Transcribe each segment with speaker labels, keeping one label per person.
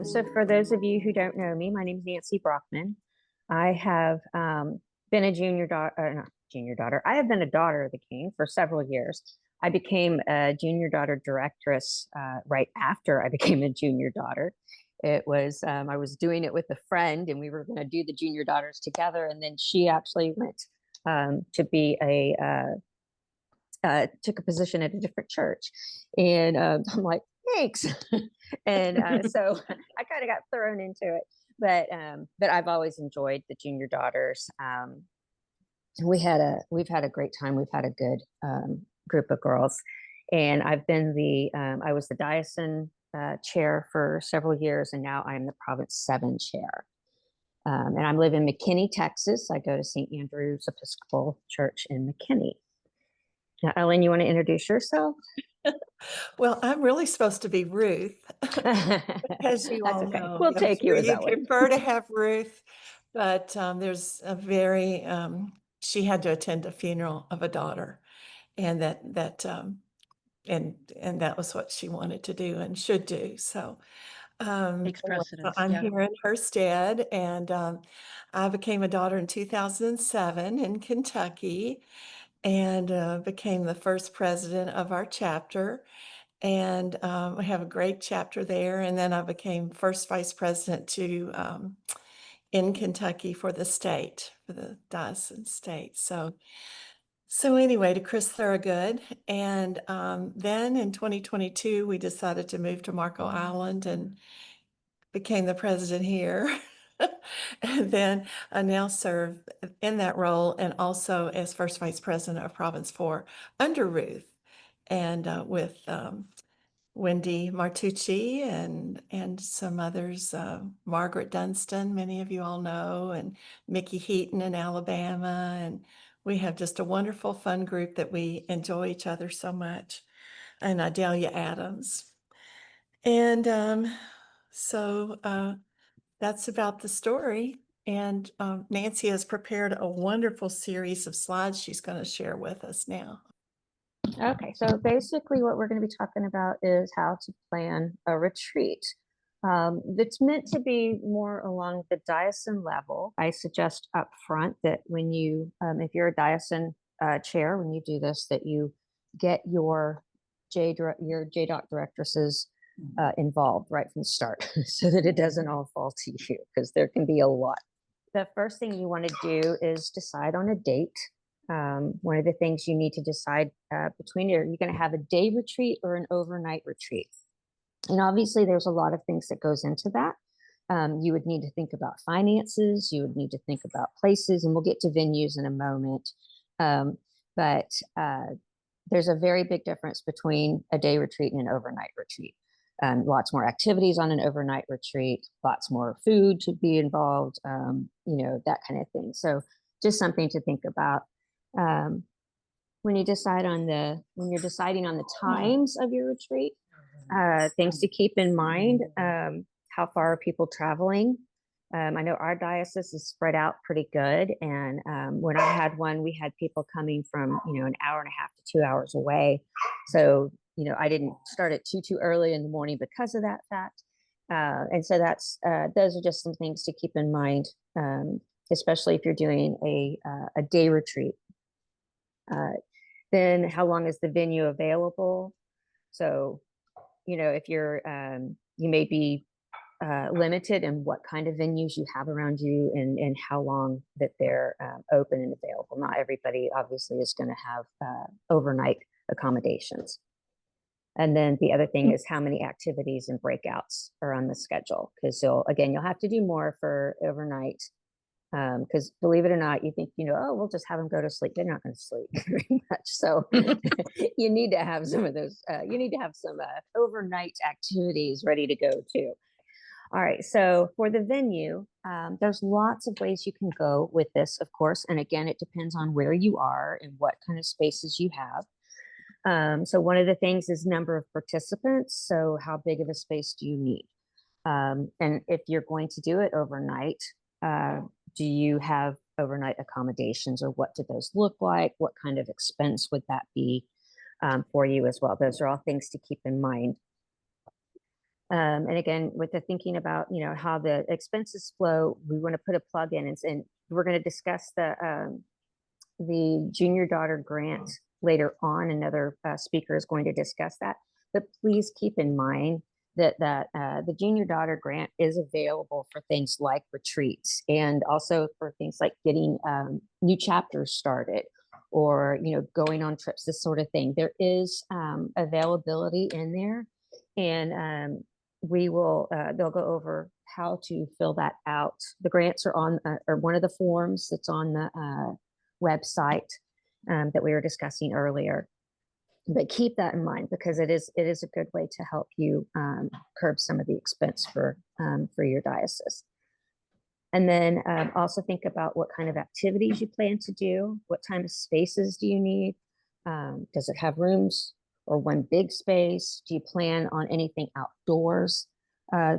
Speaker 1: So for those of you who don't know me, my name is Nancy Brockman. I have been a junior daughter, not junior daughter. I have been a daughter of the King for several years. I became a junior daughter directress right after I became a junior daughter. It was, I was doing it with a friend and we were going to do the junior daughters together. And then she actually went to be took a position at a different church. And I'm like, thanks. And so I kind of got thrown into it. But I've always enjoyed the junior daughters. We've had a great time. We've had a good group of girls. And I've been I was the diocesan chair for several years, and now I'm the Province 7 chair. And I live in McKinney, Texas. I go to St. Andrew's Episcopal Church in McKinney. Now, Ellen, you want to introduce yourself?
Speaker 2: Well, I'm really supposed to be Ruth, because you all
Speaker 1: okay.
Speaker 2: know.
Speaker 1: We'll take you as Ellen.
Speaker 2: You prefer to have Ruth, but there's a very, she had to attend a funeral of a daughter, and that was what she wanted to do and should do. So
Speaker 3: Takes precedence.
Speaker 2: I'm here in her stead, and I became a daughter in 2007 in Kentucky, and became the first president of our chapter. And we have a great chapter there. And then I became first vice president in Kentucky for the state, for the diocesan state. So anyway, to Chris Thorogood. And then in 2022, we decided to move to Marco Island and became the president here. And then I now serve in that role and also as first vice president of Province 4 under Ruth, and with Wendy Martucci and some others, Margaret Dunstan, many of you all know, and Mickey Heaton in Alabama. And we have just a wonderful, fun group that we enjoy each other so much. And Idalia Adams. And so that's about the story. And Nancy has prepared a wonderful series of slides she's going to share with us now.
Speaker 1: Okay, so basically what we're going to be talking about is how to plan a retreat. It's meant to be more along the diocesan level. I suggest up front that when you, if you're a diocesan chair, when you do this, that you get your JDoc directresses involved right from the start so that it doesn't all fall to you, because there can be a lot. The first thing you want to do is decide on a date. One of the things you need to decide between you're going to have a day retreat or an overnight retreat. And obviously there's a lot of things that goes into that. You would need to think about finances, you would need to think about places, and we'll get to venues in a moment. But there's a very big difference between a day retreat and an overnight retreat. Lots more activities on an overnight retreat, lots more food to be involved, that kind of thing. So just something to think about. When you're deciding on the times of your retreat, things to keep in mind, how far are people traveling? I know our diocese is spread out pretty good. And when I had one, we had people coming from, an hour and a half to 2 hours away. So, I didn't start it too early in the morning because of that fact. And so those are just some things to keep in mind, especially if you're doing a day retreat. Then how long is the venue available? So, if you're, you may be limited in what kind of venues you have around you and how long that they're open and available. Not everybody obviously is going to have overnight accommodations. And then the other thing is how many activities and breakouts are on the schedule, because you'll have to do more for overnight. Because believe it or not, you think, we'll just have them go to sleep. They're not going to sleep very much. So you need to have some of those, you need to have some overnight activities ready to go too. All right, so for the venue, there's lots of ways you can go with this, of course. And again, it depends on where you are and what kind of spaces you have. So one of the things is number of participants. So how big of a space do you need? And if you're going to do it overnight, do you have overnight accommodations, or what do those look like? What kind of expense would that be for you as well? Those are all things to keep in mind. And again, with the thinking about, how the expenses flow, we want to put a plug in, and we're going to discuss the junior daughter grant later on. Another speaker is going to discuss that. But please keep in mind that the junior daughter grant is available for things like retreats, and also for things like getting new chapters started, or going on trips, this sort of thing. There is availability in there, and they'll go over how to fill that out. The grants are on or one of the forms that's on the website that we were discussing earlier. But keep that in mind, because it is a good way to help you curb some of the expense for your diocese. And then also think about what kind of activities you plan to do. What kind of spaces do you need? Does it have rooms or one big space? Do you plan on anything outdoors?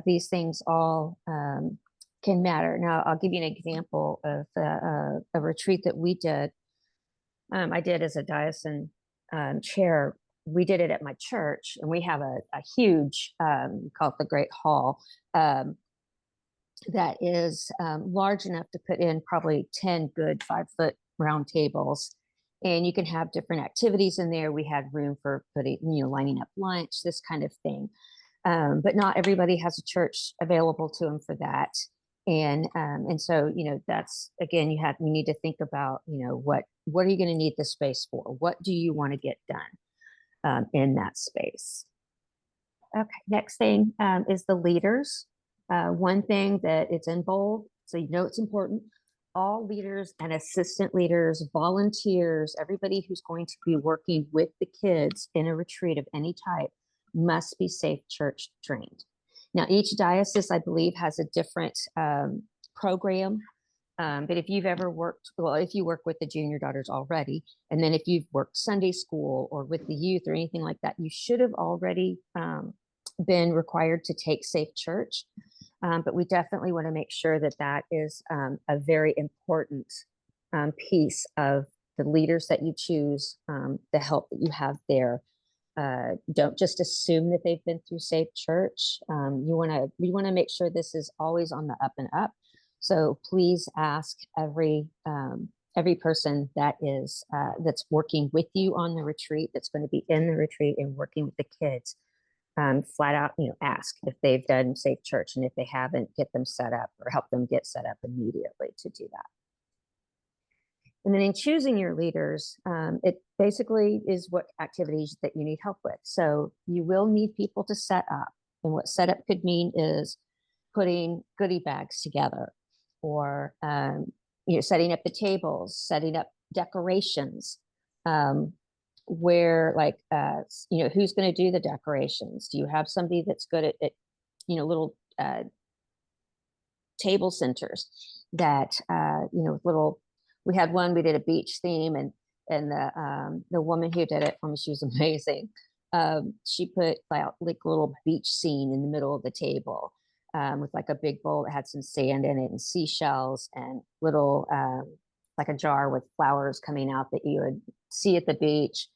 Speaker 1: These things all can matter. Now, I'll give you an example of a retreat that we did. I did as a diocesan chair. We did it at my church, and we have a huge, called the Great Hall, that is large enough to put in probably 10 good 5-foot round tables. And you can have different activities in there. We had room for putting, lining up lunch, this kind of thing. But not everybody has a church available to them for that. And so, that's, again, you need to think about, what are you going to need the space for? What do you want to get done in that space? Okay, next thing is the leaders. One thing that it's in bold, so it's important. All leaders and assistant leaders, volunteers, everybody who's going to be working with the kids in a retreat of any type must be Safe Church trained. Now, each diocese, I believe, has a different program. But if you've ever if you work with the junior daughters already, and then if you've worked Sunday school or with the youth or anything like that, you should have already been required to take Safe Church. But we definitely want to make sure that is a very important piece of the leaders that you choose, the help that you have there. Don't just assume that they've been through Safe Church. We want to make sure this is always on the up and up. So please ask every person that is that's working with you on the retreat, that's going to be in the retreat and working with the kids. Flat out, ask if they've done Safe Church, and if they haven't, get them set up or help them get set up immediately to do that. And then in choosing your leaders, it basically is what activities that you need help with. So you will need people to set up, and what setup could mean is putting goodie bags together, or setting up the tables, setting up decorations. Where who's going to do the decorations? Do you have somebody that's good at little table centers that little? We had one, we did a beach theme, and the woman who did it for me, she was amazing. She put like little beach scene in the middle of the table, with like a big bowl that had some sand in it and seashells, and little like a jar with flowers coming out that you would see at the beach.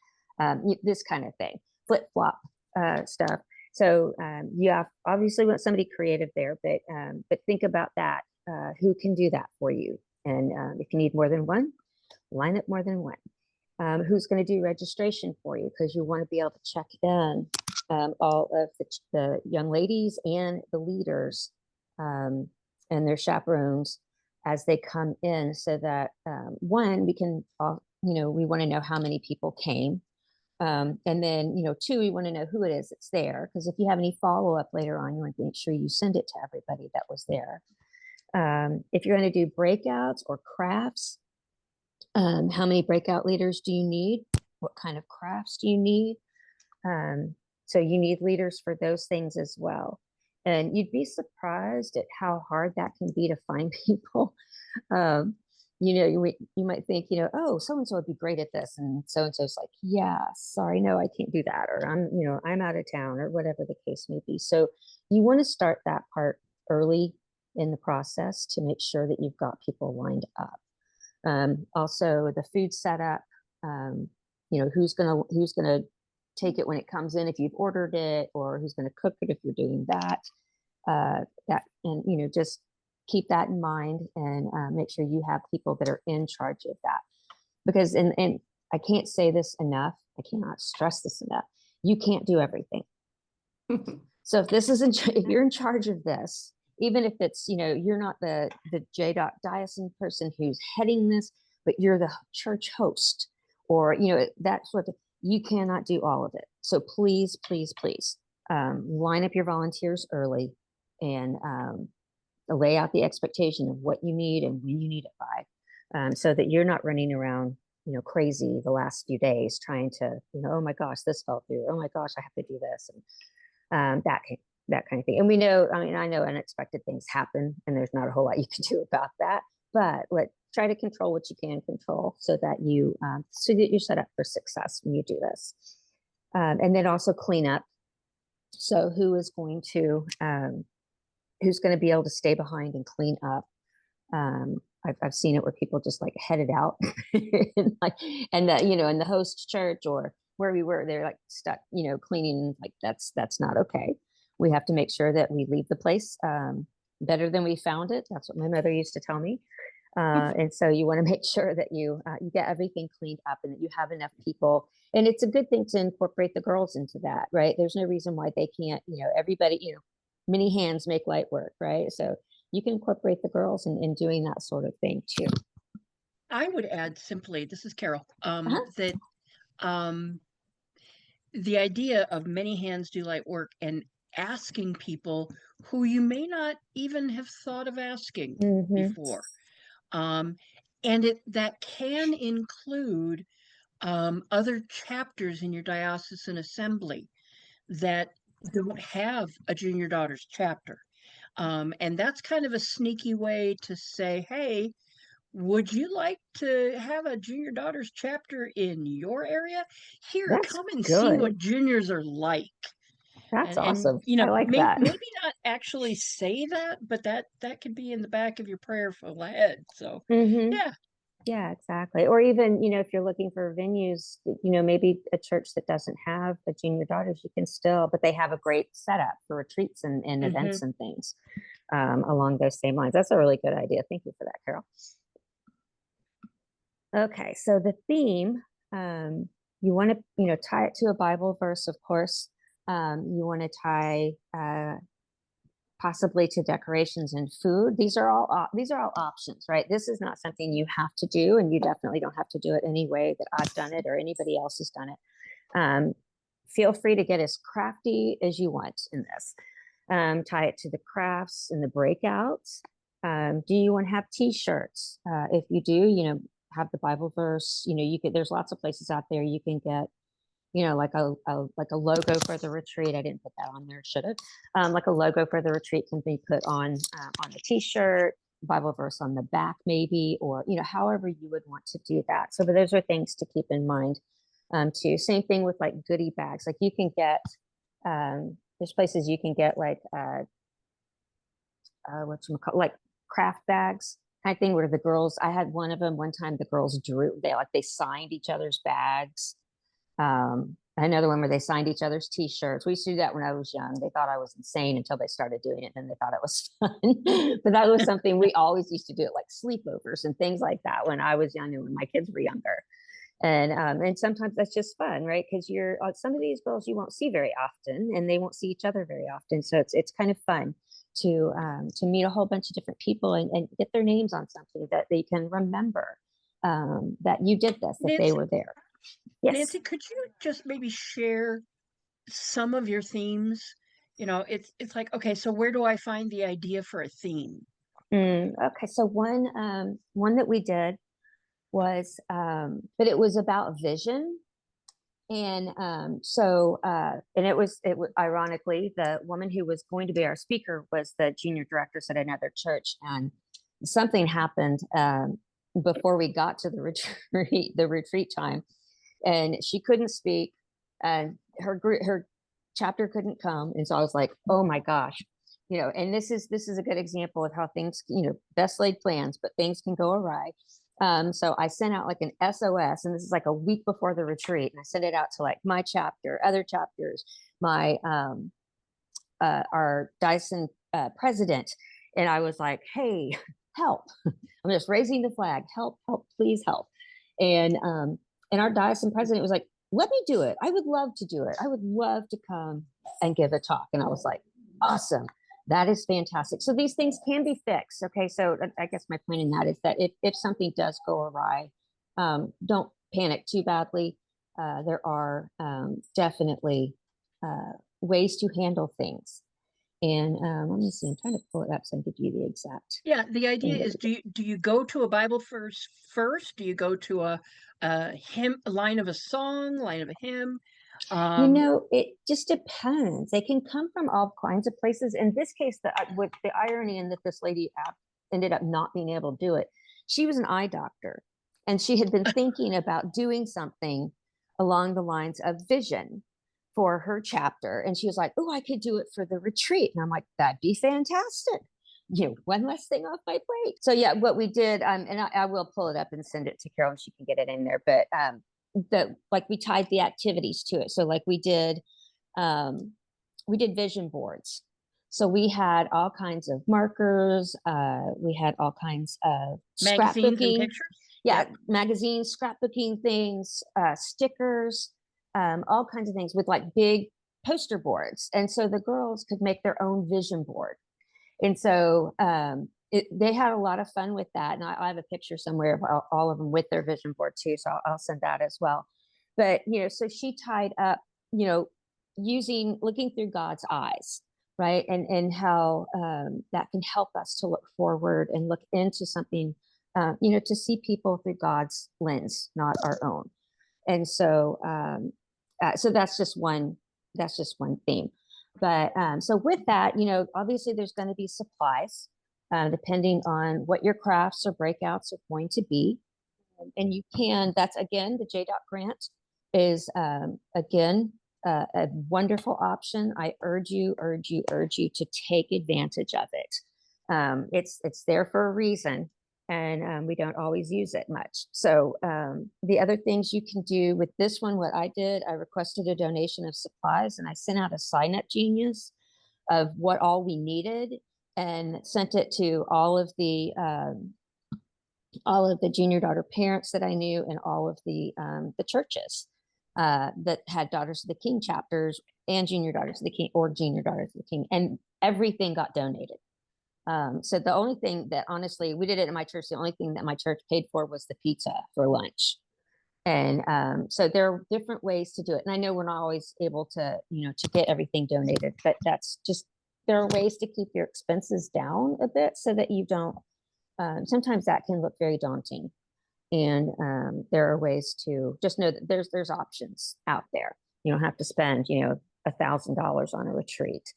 Speaker 1: This kind of thing, flip-flop stuff. So you obviously want somebody creative there, but think about that. Who can do that for you? And if you need more than one, line up more than one. Who's going to do registration for you? Because you want to be able to check in all of the young ladies and the leaders and their chaperones as they come in, so that one, we can we want to know how many people came. And then, two, we want to know who it is that's there, because if you have any follow-up later on, you want to make sure you send it to everybody that was there. If you're going to do breakouts or crafts, how many breakout leaders do you need? What kind of crafts do you need? So you need leaders for those things as well. And you'd be surprised at how hard that can be to find people. You might think, oh, so-and-so would be great at this. And so-and-so's like, yeah, sorry, no, I can't do that. Or I'm out of town, or whatever the case may be. So you want to start that part early in the process to make sure that you've got people lined up. Also the food setup, who's going to take it when it comes in if you've ordered it, or who's going to cook it if you're doing that. And just keep that in mind, and make sure you have people that are in charge of that. Because, and I can't say this enough, I cannot stress this enough, you can't do everything. So if you're in charge of this, even if it's, you're not the JDOC diocesan person who's heading this, but you're the church host, or, that sort of, you cannot do all of it. So please, please, please, line up your volunteers early, and lay out the expectation of what you need and when you need it by, so that you're not running around, crazy the last few days trying to, oh my gosh, this fell through. Oh my gosh, I have to do this. And that kind of thing. And we know, I know unexpected things happen, and there's not a whole lot you can do about that, but try to control what you can control, so that you're set up for success when you do this. And then also clean up. So who's going to be able to stay behind and clean up? I've seen it where people just head it out, and in the host church or where we were, they're stuck, cleaning. That's not okay. We have to make sure that we leave the place better than we found it. That's what my mother used to tell me. And so you want to make sure that you get everything cleaned up, and that you have enough people. And it's a good thing to incorporate the girls into that, right? There's no reason why they can't, everybody, many hands make light work, right? So you can incorporate the girls in doing that sort of thing too.
Speaker 3: I would add simply, this is Carol, that the idea of many hands do light work, and asking people who you may not even have thought of asking before. And that can include other chapters in your diocesan assembly that don't have a junior daughters chapter. And that's kind of a sneaky way to say, hey, would you like to have a junior daughters chapter in your area? Here, come and see what juniors are like.
Speaker 1: That's awesome. I like that.
Speaker 3: Maybe not actually say that, but that could be in the back of your prayerful head. So
Speaker 1: yeah, exactly. Or even, if you're looking for venues, maybe a church that doesn't have a junior daughters, you can still, but they have a great setup for retreats and events and things along those same lines. That's a really good idea. Thank you for that, Carol. Okay, so the theme, you want to, tie it to a Bible verse, of course. You want to tie possibly to decorations and food. These are all options, right? This is not something you have to do, and you definitely don't have to do it any way that I've done it or anybody else has done it. Feel free to get as crafty as you want in this. Tie it to the crafts and the breakouts. Do you want to have t-shirts? If you do, have the Bible verse. There's lots of places out there you can get, like a logo for the retreat. I didn't put that on there, should have. Like a logo for the retreat can be put on the t-shirt, Bible verse on the back maybe, or however you would want to do that. So, but those are things to keep in mind too. Same thing with goodie bags. You can get there's places you can get craft bags kind of thing, where the girls, I had one of them one time, the girls they signed each other's bags. Another one where they signed each other's t-shirts. We used to do that when I was young. They thought I was insane until they started doing it, and they thought it was fun. But that was something we always used to do, sleepovers and things like that when I was young and when my kids were younger. And sometimes that's just fun, right? Because some of these girls you won't see very often, and they won't see each other very often. So it's kind of fun to meet a whole bunch of different people and get their names on something that they can remember, that you did this, that they were there. Yes.
Speaker 3: Nancy, could you just maybe share some of your themes? It's okay, so where do I find the idea for a theme?
Speaker 1: Okay, so one that we did was, but it was about vision. And and it was ironically, the woman who was going to be our speaker was the junior directress at another church, and something happened before we got to the retreat time, and she couldn't speak, and her chapter couldn't come, and so I was like, oh my gosh, and this is a good example of how things, best laid plans, but things can go awry. So I sent out like an SOS, and this is like a week before the retreat, and I sent it out to like my chapter, other chapters, my our Dyson president, and I was like, "Hey, help! I'm just raising the flag. Help! Help! Please help!" And our Dyson president was like, "Let me do it. I would love to do it. I would love to come and give a talk." And I was like, "Awesome! That is fantastic." So these things can be fixed. Okay, so I guess my point in that is that if something does go awry, don't panic too badly. There are definitely ways to handle things. And let me see, I'm trying to pull it up so I can give you the exact.
Speaker 3: Yeah, the idea is, do you go to a Bible verse first? Do you go to a hymn, a line of a song, line of a hymn?
Speaker 1: It just depends. They can come from all kinds of places. In this case, with the irony in that this lady ended up not being able to do it, she was an eye doctor, and she had been thinking about doing something along the lines of vision for her chapter. And she was like, "Oh, I could do it for the retreat." And I'm like, "That'd be fantastic. One less thing off my plate." So yeah, what we did, and I will pull it up and send it to Carol and she can get it in there. But we tied the activities to it. So like we did vision boards. So we had all kinds of markers. We had all kinds of
Speaker 3: magazines and
Speaker 1: scrapbooking.
Speaker 3: pictures.
Speaker 1: Yeah, yep. Magazines, scrapbooking things, stickers, all kinds of things with like big poster boards. And so the girls could make their own vision board. And so they had a lot of fun with that. And I have a picture somewhere of all of them with their vision board too. So I'll send that as well. But, so she tied up, looking through God's eyes, right? And how that can help us to look forward and look into something, to see people through God's lens, not our own. And so, so that's just one theme. But so with that, obviously there's going to be supplies, depending on what your crafts or breakouts are going to be. And that's again, the JDOT grant is again, a wonderful option. I urge you to take advantage of it. It's there for a reason, and we don't always use it much. So the other things you can do with this one, what I did, I requested a donation of supplies, and I sent out a sign-up genius of what all we needed, and sent it to all of the junior daughter parents that I knew, and all of the churches that had Daughters of the King chapters and Junior Daughters of the King or Junior Daughters of the King, and everything got donated. So the only thing that, honestly, we did it in my church. The only thing that my church paid for was the pizza for lunch. And so there are different ways to do it. And I know we're not always able to, to get everything donated, but there are ways to keep your expenses down a bit so that you don't, sometimes that can look very daunting. And there are ways to just know that there's options out there. You don't have to spend, $1,000 on a retreat.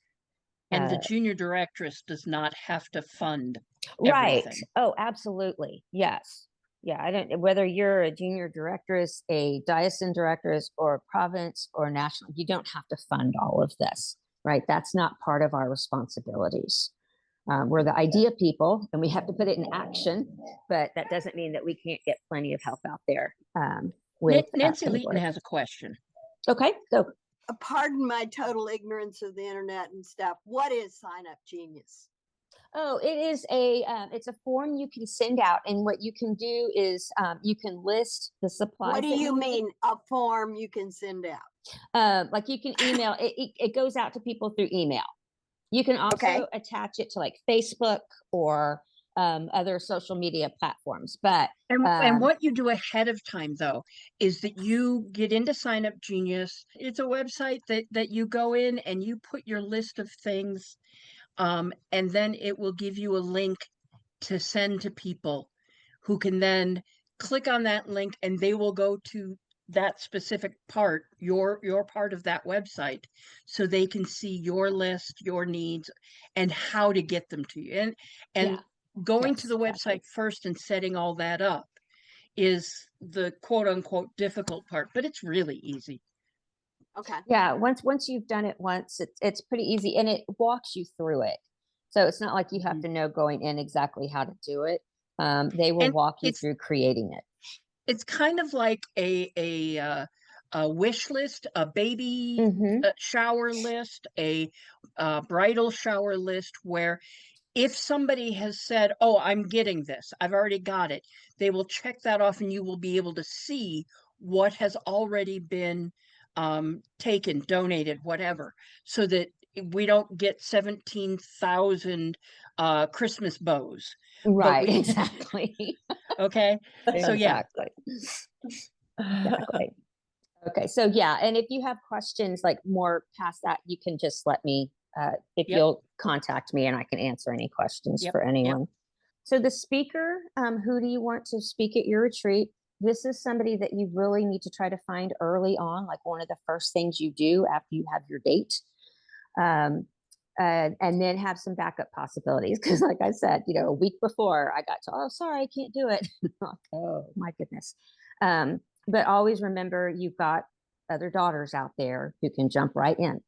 Speaker 3: And the junior directress does not have to fund
Speaker 1: right.
Speaker 3: everything.
Speaker 1: Oh, absolutely. Yes. Yeah. I don't, whether you're a junior directress, a diocesan directress, or a province or national, you don't have to fund all of this, right? That's not part of our responsibilities. We're the idea people, and we have to put it in action, but that doesn't mean that we can't get plenty of help out there.
Speaker 3: Nancy Leeton has a question.
Speaker 1: Okay, go.
Speaker 4: Pardon my total ignorance of the internet and stuff. What is Sign Up Genius?
Speaker 1: Oh, it is it's a form you can send out, and what you can do is you can list the supplies.
Speaker 4: What do you mean, a form you can send out?
Speaker 1: Like you can email it goes out to people through email. You can also attach it to like Facebook or other social media platforms. But
Speaker 3: and what you do ahead of time, though, is that you get into Sign Up Genius. It's a website that you go in and you put your list of things, and then it will give you a link to send to people who can then click on that link, and they will go to that specific part, your part of that website, so they can see your list, your needs, and how to get them to you. And going to the website first and setting all that up is the quote unquote difficult part, but it's really easy.
Speaker 4: Okay.
Speaker 1: Yeah, once you've done it once, it's pretty easy, and it walks you through it. So it's not like you have to know going in exactly how to do it. They will
Speaker 3: And
Speaker 1: walk you
Speaker 3: it's
Speaker 1: through creating it.
Speaker 3: it's kind of like a wish list, a baby
Speaker 1: Mhm.
Speaker 3: shower list, a bridal shower list, where if somebody has said, "Oh, I'm getting this. I've already got it," they will check that off, and you will be able to see what has already been taken, donated, whatever, so that we don't get 17,000 Christmas bows. But
Speaker 1: Right,
Speaker 3: we,
Speaker 1: exactly.
Speaker 3: okay, so yeah,
Speaker 1: Exactly. Exactly. Okay, so yeah, and if you have questions like more past that, you can just let me, if
Speaker 3: Yep.
Speaker 1: you'll contact me and I can answer any questions
Speaker 3: Yep,
Speaker 1: for
Speaker 3: yep.
Speaker 1: anyone. So the speaker, who do you want to speak at your retreat? This is somebody that you really need to try to find early on, like one of the first things you do after you have your date. And then have some backup possibilities. Because like I said, a week before I got to, oh, sorry, I can't do it. Oh, my goodness. But always remember you've got other daughters out there who can jump right in.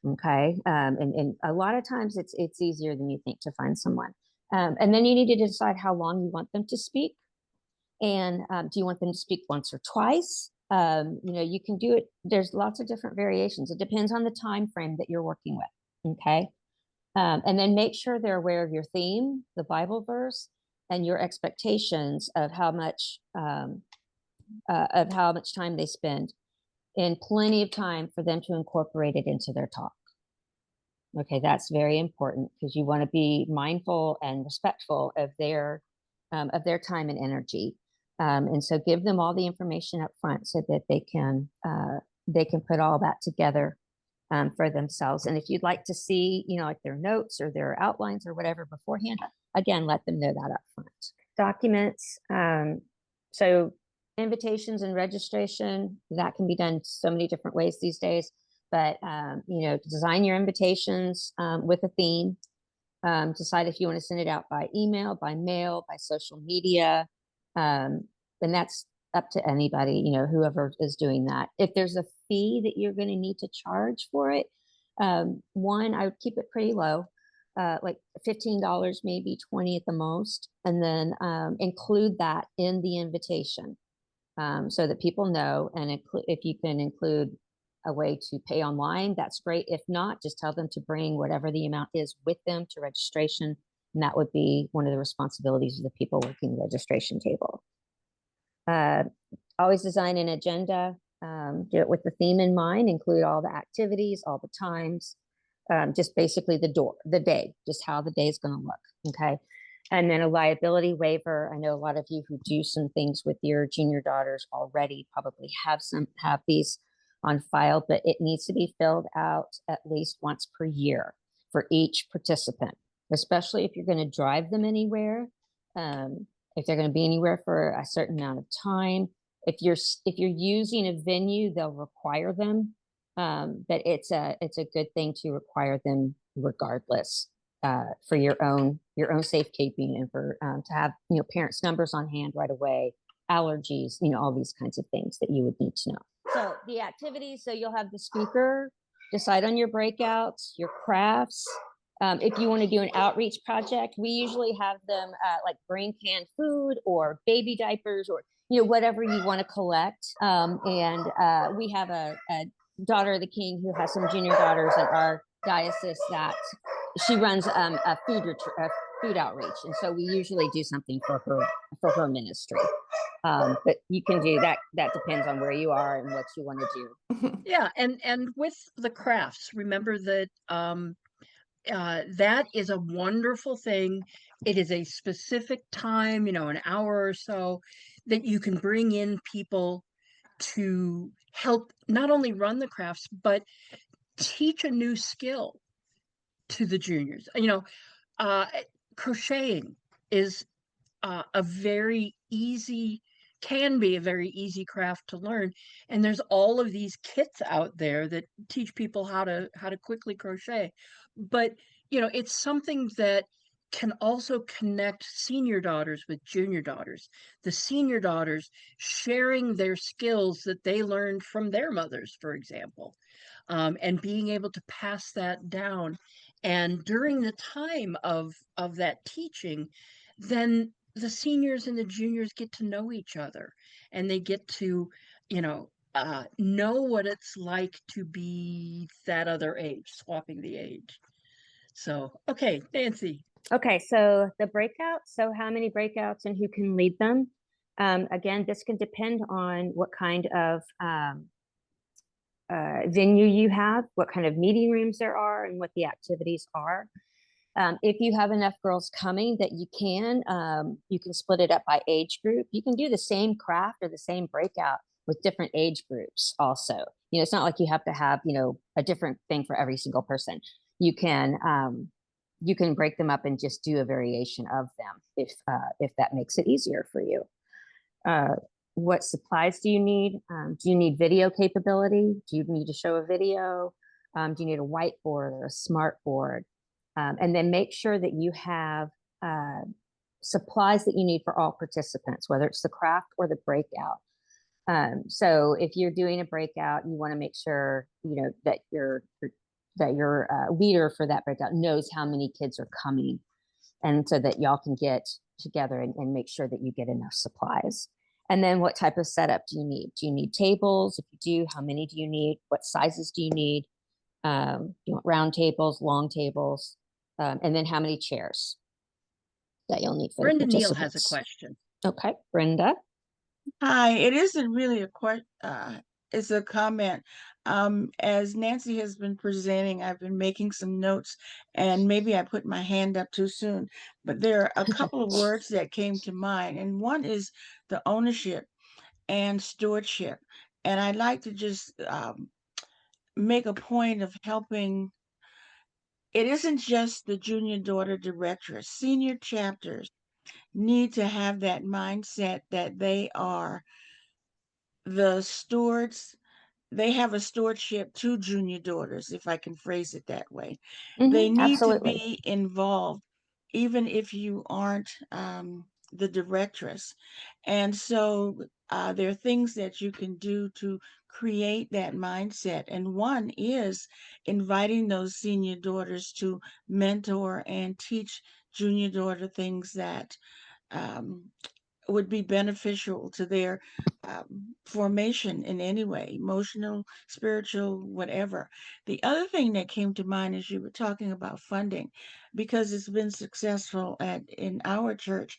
Speaker 1: Okay. And a lot of times it's easier than you think to find someone. And then you need to decide how long you want them to speak. And do you want them to speak once or twice? You can do it. There's lots of different variations. It depends on the time frame that you're working with. Okay. And then make sure they're aware of your theme, the Bible verse, and your expectations of how much time they spend, and plenty of time for them to incorporate it into their talk. Okay, that's very important because you want to be mindful and respectful of their time and energy. And so give them all the information up front so that they can put all that together for themselves. And if you'd like to see, like their notes or their outlines or whatever beforehand, again, let them know that up front. Documents. So invitations and registration, that can be done so many different ways these days. But, design your invitations with a theme. Decide if you want to send it out by email, by mail, by social media. And that's up to anybody, whoever is doing that. If there's a fee that you're going to need to charge for it, one, I would keep it pretty low, like $15, maybe 20 at the most, and then include that in the invitation so that people know. And if you can include a way to pay online, that's great. If not, just tell them to bring whatever the amount is with them to registration. And that would be one of the responsibilities of the people working the registration table. Always design an agenda, do it with the theme in mind, include all the activities, all the times, just basically the day, just how the day is going to look. Okay. And then a liability waiver. I know a lot of you who do some things with your junior daughters already probably have these on file, but it needs to be filled out at least once per year for each participant, especially if you're going to drive them anywhere. If they're going to be anywhere for a certain amount of time. If you're using a venue, they'll require them. But it's a good thing to require them regardless, for your own safekeeping and for to have parents' numbers on hand right away, allergies, all these kinds of things that you would need to know. So the activities, so you'll have the speaker, decide on your breakouts, your crafts. If you want to do an outreach project, we usually have them like bring canned food or baby diapers or whatever you want to collect. And we have a daughter of the King who has some junior daughters in our diocese that she runs a food outreach, and so we usually do something for her ministry. But you can do that. That depends on where you are and what you want to do.
Speaker 3: Yeah, and with the crafts, remember that that is a wonderful thing. It is a specific time, an hour or so, that you can bring in people to help not only run the crafts, but teach a new skill to the juniors. Crocheting is can be a very easy craft to learn, and there's all of these kits out there that teach people how to quickly crochet. But it's something that can also connect senior daughters with junior daughters, the senior daughters sharing their skills that they learned from their mothers, for example, and being able to pass that down. And during the time of that teaching, then the seniors and the juniors get to know each other, and they get to, know what it's like to be that other age, swapping the age. So, okay, Nancy.
Speaker 1: Okay, so the breakouts, so how many breakouts and who can lead them? Again, this can depend on what kind of venue you have, what kind of meeting rooms there are, and what the activities are. If you have enough girls coming that you can split it up by age group. You can do the same craft or the same breakout with different age groups also. It's not like you have to have, a different thing for every single person. You can break them up and just do a variation of them if that makes it easier for you. What supplies do you need? Do you need video capability? Do you need to show a video? Do you need a whiteboard or a smart board? And then make sure that you have supplies that you need for all participants, whether it's the craft or the breakout. So if you're doing a breakout, you want to make sure that your leader for that breakout knows how many kids are coming, and so that y'all can get together and make sure that you get enough supplies. And then what type of setup do you need? Do you need tables? If you do, how many do you need? What sizes do you need? You want round tables, long tables, and then how many chairs that you'll need for
Speaker 3: Brenda
Speaker 1: the
Speaker 3: Neal
Speaker 1: participants.
Speaker 3: has a question.
Speaker 1: Okay, Brenda.
Speaker 5: Hi, it isn't really a question, it's a comment. As Nancy has been presenting, I've been making some notes, and maybe I put my hand up too soon, but there are a couple of words that came to mind, and one is the ownership and stewardship. And I'd like to just make a point of helping. It isn't just the junior daughter directress. Senior chapters need to have that mindset that they are the stewards. They have a stewardship to junior daughters, if I can phrase it that way. They need
Speaker 1: Absolutely.
Speaker 5: to be involved, even if you aren't the directress. And so there are things that you can do to create that mindset. And one is inviting those senior daughters to mentor and teach junior daughter things that um, would be beneficial to their formation in any way, emotional, spiritual, whatever. The other thing that came to mind as you were talking about funding, because it's been successful in our church,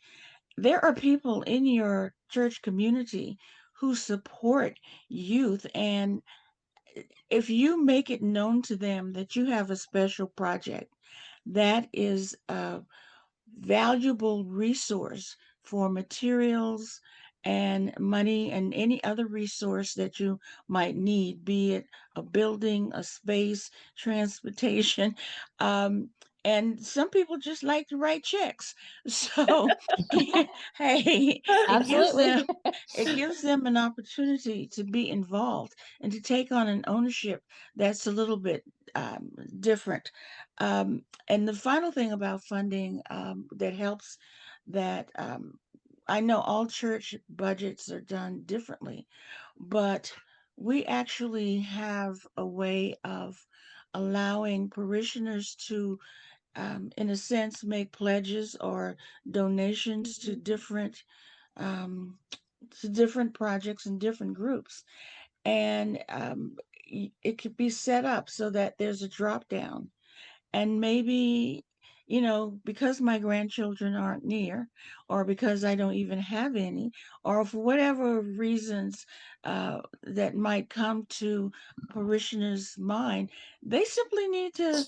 Speaker 5: there are people in your church community who support youth. And if you make it known to them that you have a special project that is valuable resource for materials and money and any other resource that you might need, be it a building, a space, transportation. Um, and some people just like to write checks. So, hey,
Speaker 1: Absolutely.
Speaker 5: it gives them an opportunity to be involved and to take on an ownership that's a little bit different. And the final thing about funding that helps that I know all church budgets are done differently, but we actually have a way of allowing parishioners to, in a sense, make pledges or donations um, to different projects and different groups. And it could be set up so that there's a drop down, and maybe, because my grandchildren aren't near, or because I don't even have any, or for whatever reasons that might come to parishioners' mind, they simply need to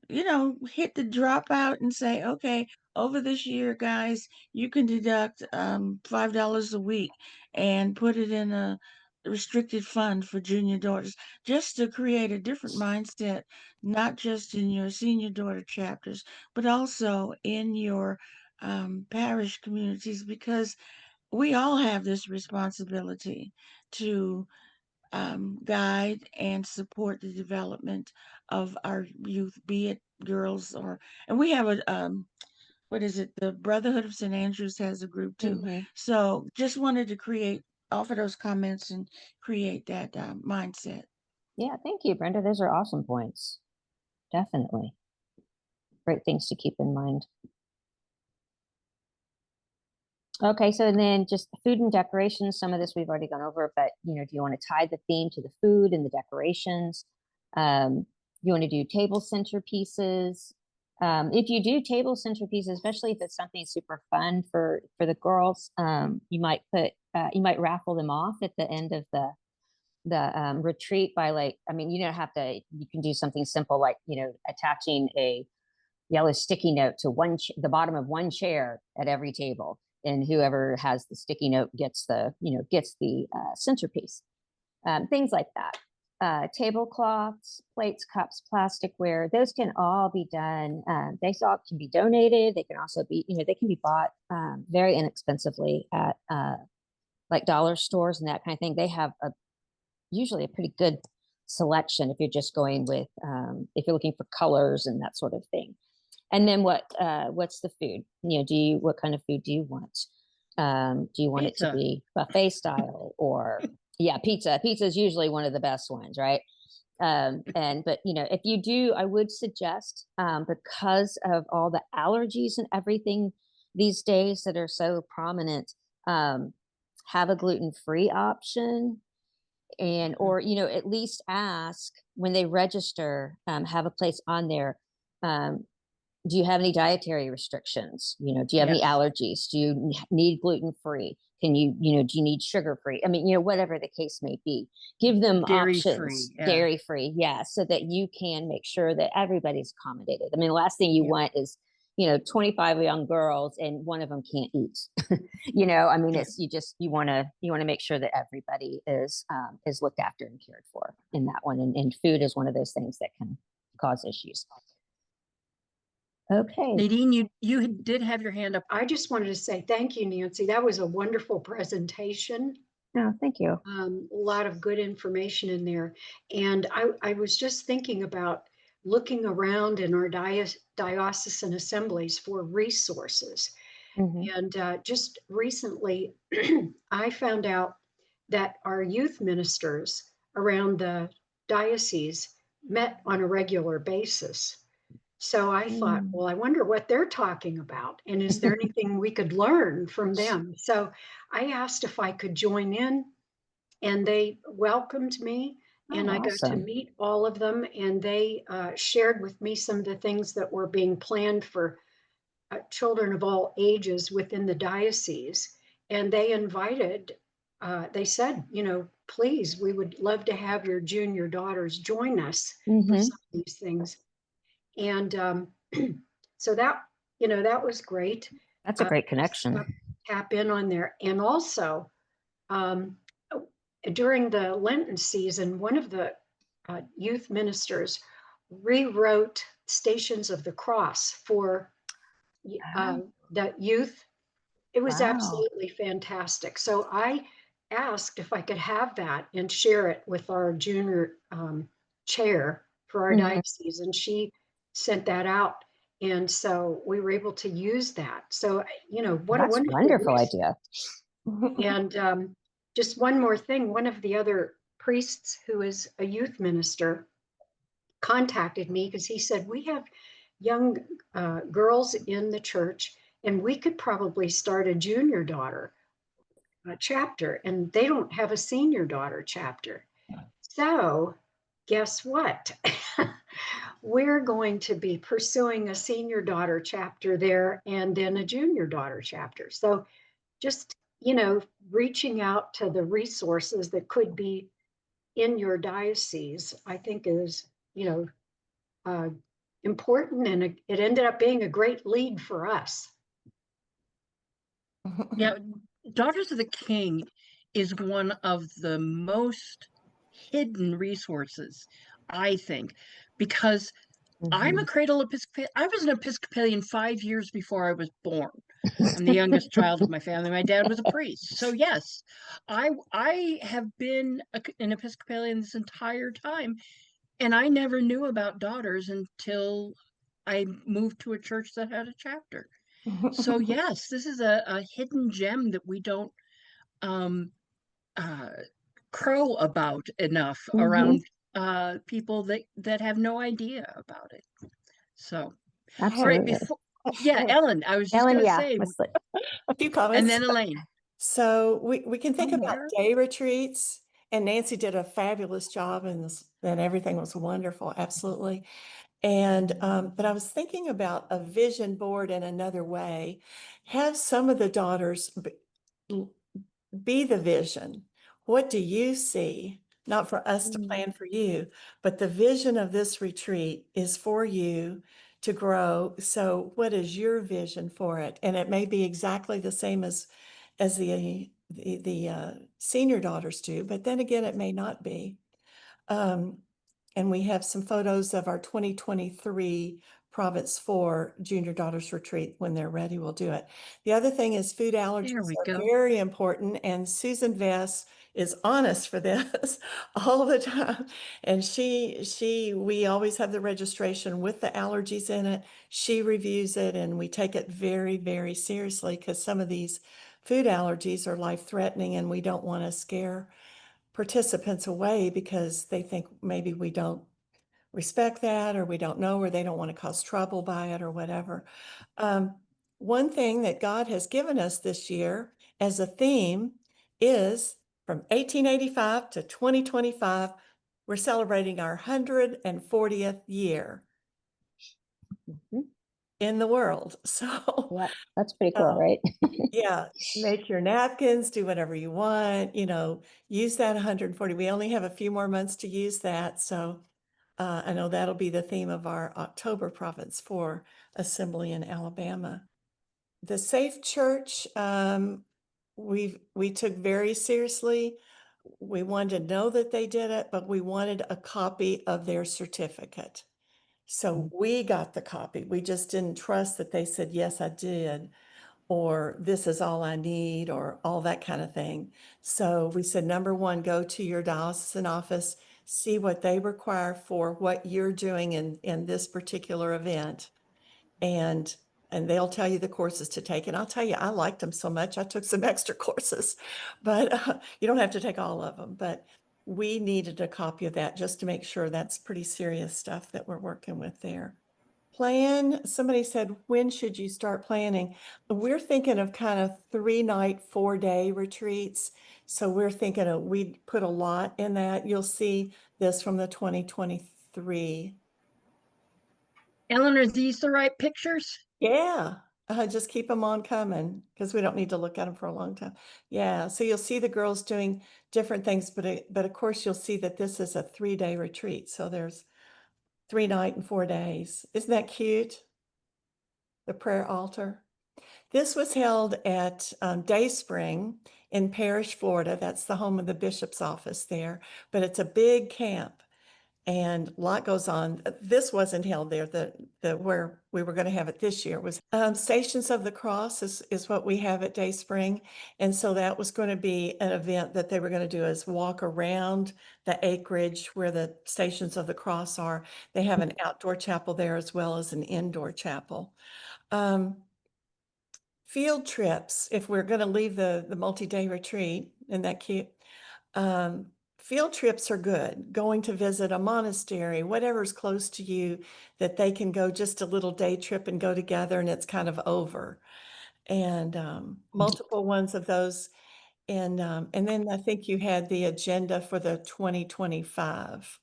Speaker 5: hit the dropout and say, okay, over this year, guys, you can deduct $5 a week and put it in a restricted fund for junior daughters, just to create a different mindset, not just in your senior daughter chapters, but also in your parish communities, because we all have this responsibility to guide and support the development of our youth, be it girls and we have what is it? The Brotherhood of St. Andrews has a group too. So just wanted to offer those comments and create that mindset.
Speaker 1: Yeah, thank you, Brenda. Those are awesome points. Definitely. Great things to keep in mind. Okay, so then just food and decorations, some of this we've already gone over, but do you want to tie the theme to the food and the decorations? You want to do table centerpieces? If you do table centerpieces, especially if it's something super fun for the girls, you might raffle them off at the end of the retreat by you don't have to, you can do something simple like, attaching a yellow sticky note to the bottom of one chair at every table. And whoever has the sticky note gets the centerpiece. Things like that. Tablecloths, plates, cups, plasticware, those can all be done. They all can be donated. They can also be, they can be bought very inexpensively at like dollar stores and that kind of thing. They have usually a pretty good selection if you're just going with, if you're looking for colors and that sort of thing. And then what's the food? What kind of food do you want? Do you want
Speaker 3: Pizza.
Speaker 1: it to be buffet style or pizza? Pizza is usually one of the best ones, right? But if you do, I would suggest, because of all the allergies and everything these days that are so prominent, have a gluten-free option. And or at least ask when they register, have a place on there, do you have any dietary restrictions? Do you have any allergies? Do you need gluten-free? Can you, do you need sugar-free? I mean, whatever the case may be, give them options. Dairy-free, so that you can make sure that everybody's accommodated. I mean, the last thing you want is, 25 young girls and one of them can't eat. I mean, it's you want to make sure that everybody is looked after and cared for in that one. And food is one of those things that can cause issues. Okay.
Speaker 3: Nadine, you did have your hand up.
Speaker 6: I just wanted to say thank you, Nancy. That was a wonderful presentation.
Speaker 1: Oh, thank you.
Speaker 6: A lot of good information in there. And I was just thinking about looking around in our diocesan assemblies for resources. And just recently, I found out that our youth ministers around the diocese met on a regular basis. So I thought, well, I wonder what they're talking about. And is there anything we could learn from them? So I asked if I could join in, and they welcomed me. And I got to meet all of them, and they shared with me some of the things that were being planned for children of all ages within the diocese. And they invited, they said, please, we would love to have your junior daughters join us for some of these things. And so that, that was great.
Speaker 1: That's a great connection.
Speaker 6: Tap in on there. And also, during the Lenten season, one of the youth ministers rewrote Stations of the Cross for the youth. It was absolutely fantastic. So I asked if I could have that and share it with our junior chair for our diocese, and she sent that out. And so we were able to use that. So, what
Speaker 1: That's
Speaker 6: a
Speaker 1: wonderful idea.
Speaker 6: And just one more thing, one of the other priests who is a youth minister contacted me because he said, we have young girls in the church, and we could probably start a junior daughter chapter, and they don't have a senior daughter chapter. So guess what? We're going to be pursuing a senior daughter chapter there, and then a junior daughter chapter. So just, reaching out to the resources that could be in your diocese, I think is, important. And it ended up being a great lead for us.
Speaker 3: Yeah, Daughters of the King is one of the most hidden resources, I think, because I'm a cradle Episcopalian. I was an Episcopalian 5 years before I was born. I'm the youngest child of my family. My dad was a priest. So yes, I have been an Episcopalian this entire time, and I never knew about daughters until I moved to a church that had a chapter. So yes, this is a hidden gem that we don't crow about enough around people that have no idea about it. So
Speaker 1: absolutely.
Speaker 3: Yeah, Ellen, I was just
Speaker 1: Ellen,
Speaker 3: gonna
Speaker 1: yeah,
Speaker 3: say,
Speaker 1: Wesley.
Speaker 2: A few
Speaker 3: and
Speaker 2: comments.
Speaker 3: then Elaine.
Speaker 2: So we can think about
Speaker 3: There.
Speaker 2: day retreats, and Nancy did a fabulous job, and everything was wonderful, absolutely. And but I was thinking about a vision board in another way. Have some of the daughters be the vision. What do you see? Not for us to plan for you, but the vision of this retreat is for you to grow. So what is your vision for it? And it may be exactly the same as the senior daughters do, but then again, it may not be. And we have some photos of our 2023 Province 4 Junior Daughters Retreat. When they're ready, we'll do it. The other thing is food
Speaker 3: There
Speaker 2: allergies
Speaker 3: we
Speaker 2: are
Speaker 3: go.
Speaker 2: very important, and Susan Vess is honest for this all the time. And we always have the registration with the allergies in it. She reviews it, and we take it very, very seriously because some of these food allergies are life-threatening, and we don't want to scare participants away because they think maybe we don't respect that, or we don't know, or they don't want to cause trouble by it or whatever. One thing that God has given us this year as a theme is from 1885 to 2025, we're celebrating our 140th year
Speaker 1: Mhm.
Speaker 2: in the world. So
Speaker 1: Yeah, that's pretty cool, right?
Speaker 2: yeah, make your napkins, do whatever you want, use that 140. We only have a few more months to use that. So I know that'll be the theme of our October Province 4 Assembly in Alabama. The Safe Church, we took very seriously. We wanted to know that they did it, but we wanted a copy of their certificate. So we got the copy. We just didn't trust that they said, yes, I did, or this is all I need, or all that kind of thing. So we said, number one, go to your diocesan office, see what they require for what you're doing in this particular event. And they'll tell you the courses to take. And I'll tell you, I liked them so much, I took some extra courses, but you don't have to take all of them. But we needed a copy of that just to make sure. That's pretty serious stuff that we're working with there. Somebody said, when should you start planning? We're thinking of kind of 3-night, 4-day retreats. So we're thinking we put a lot in that. You'll see this from the 2023.
Speaker 3: Ellen, are these the right pictures?
Speaker 2: Yeah, just keep them on coming because we don't need to look at them for a long time. Yeah, so you'll see the girls doing different things, but of course you'll see that this is a 3-day retreat. So there's 3-night and 4 days. Isn't that cute? The prayer altar. This was held at Dayspring in Parrish, Florida. That's the home of the bishop's office there, but it's a big camp and a lot goes on. This wasn't held there. The where we were going to have it this year was Stations of the Cross is what we have at Dayspring. And so that was going to be an event that they were going to do, is walk around the acreage where the Stations of the Cross are. They have an outdoor chapel there as well as an indoor chapel. Field trips, if we're going to leave the multi-day retreat, isn't that cute? Field trips are good. Going to visit a monastery, whatever's close to you, that they can go just a little day trip and go together, and it's kind of over. And multiple ones of those. And then I think you had the agenda for the 2025.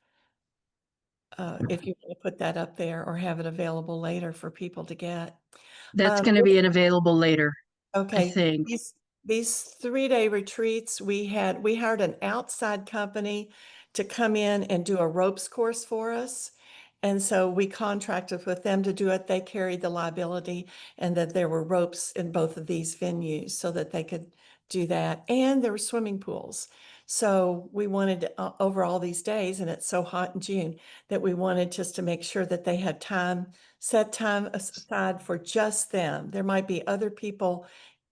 Speaker 2: If you want to put that up there or have it available later for people to get.
Speaker 3: That's going to be available later, I
Speaker 2: Okay,
Speaker 3: think.
Speaker 2: these 3-day retreats, we hired an outside company to come in and do a ropes course for us. And so we contracted with them to do it. They carried the liability, and that there were ropes in both of these venues so that they could do that. And there were swimming pools. So we wanted over all these days, and it's so hot in June, that we wanted just to make sure that they had set time aside for just them. There might be other people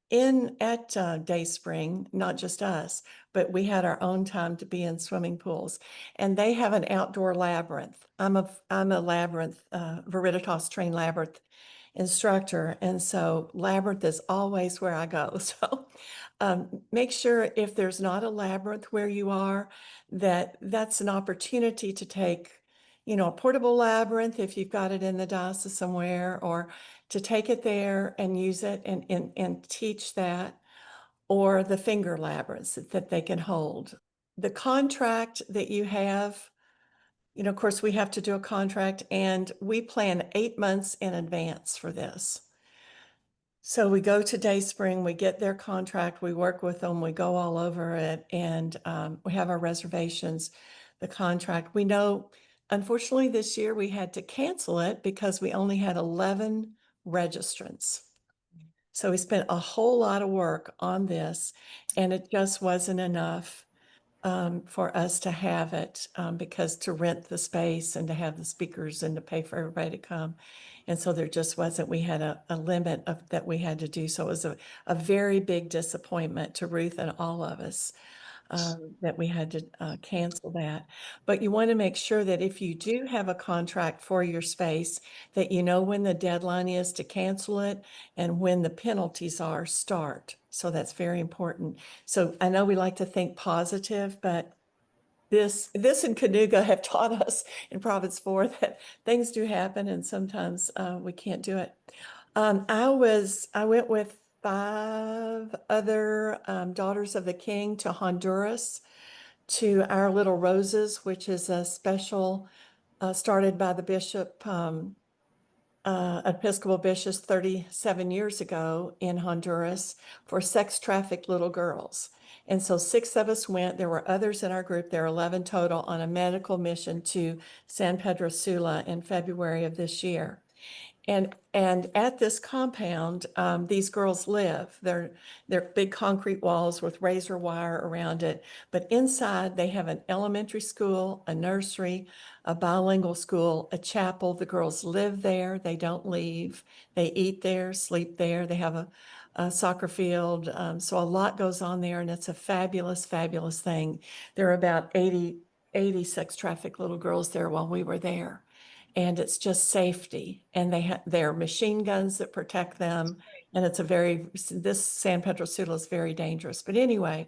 Speaker 2: at Dayspring, not just us, but we had our own time to be in swimming pools. And they have an outdoor labyrinth. I'm a labyrinth, Veritas trained labyrinth instructor. And so labyrinth is always where I go. So make sure, if there's not a labyrinth where you are, that's an opportunity to take a portable labyrinth if you've got it in the diocese somewhere, or to take it there and use it and teach that, or the finger labyrinths that they can hold. The contract that you have, of course, we have to do a contract, and we plan 8 months in advance for this. So we go to Dayspring, we get their contract, we work with them, we go all over it, and we have our reservations, the contract. We know, unfortunately, this year we had to cancel it because we only had 11 registrants. So we spent a whole lot of work on this, and it just wasn't enough for us to have it, because to rent the space and to have the speakers and to pay for everybody to come. And so there just wasn't, we had a limit of that we had to do. So it was a very big disappointment to Ruth and all of us, that we had to cancel that. But you want to make sure that if you do have a contract for your space, that you know when the deadline is to cancel it and when the penalties are start. So that's very important. So I know we like to think positive, but this and Canuga have taught us in Province 4 that things do happen, and sometimes we can't do it. I went with 5 other Daughters of the King to Honduras, to Our Little Roses, which is a special started by the bishop, Episcopal bishops 37 years ago in Honduras for sex-trafficked little girls. And so 6 of us went. There were others in our group. There are 11 total on a medical mission to San Pedro Sula in February of this year. And at this compound, these girls live. They're big concrete walls with razor wire around it. But inside, they have an elementary school, a nursery, a bilingual school, a chapel. The girls live there. They don't leave. They eat there, sleep there. They have a soccer field. So a lot goes on there, and it's a fabulous, fabulous thing. There are about 80 sex trafficked little girls there while we were there. And it's just safety, and they're machine guns that protect them. And it's this San Pedro Sula is very dangerous. But anyway,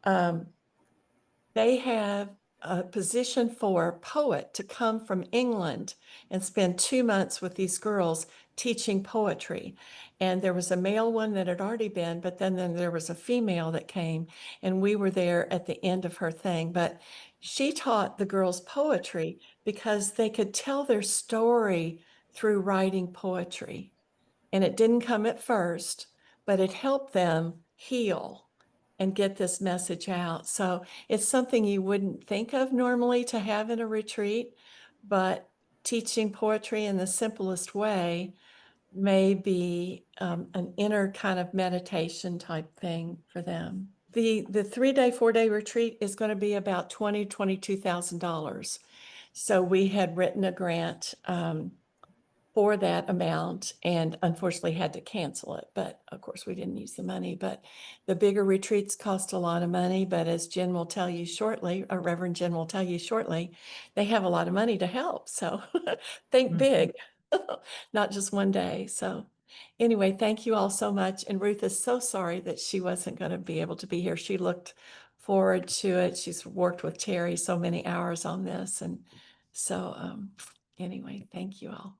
Speaker 2: they have a position for a poet to come from England and spend 2 months with these girls teaching poetry. And there was a male one that had already been, but then there was a female that came, and we were there at the end of her thing. But she taught the girls poetry because they could tell their story through writing poetry. And it didn't come at first, but it helped them heal and get this message out. So it's something you wouldn't think of normally to have in a retreat, but teaching poetry in the simplest way may be an inner kind of meditation type thing for them. The 3-day, 4-day retreat is going to be about $22,000. So we had written a grant for that amount, and unfortunately had to cancel it. But of course, we didn't use the money. But the bigger retreats cost a lot of money. But as Jen will tell you shortly, or Reverend Jen will tell you shortly, they have a lot of money to help. So think big, not just one day. So anyway, thank you all so much. And Ruth is so sorry that she wasn't going to be able to be here. She looked forward to it. She's worked with Terry so many hours on this. And so anyway, thank you all.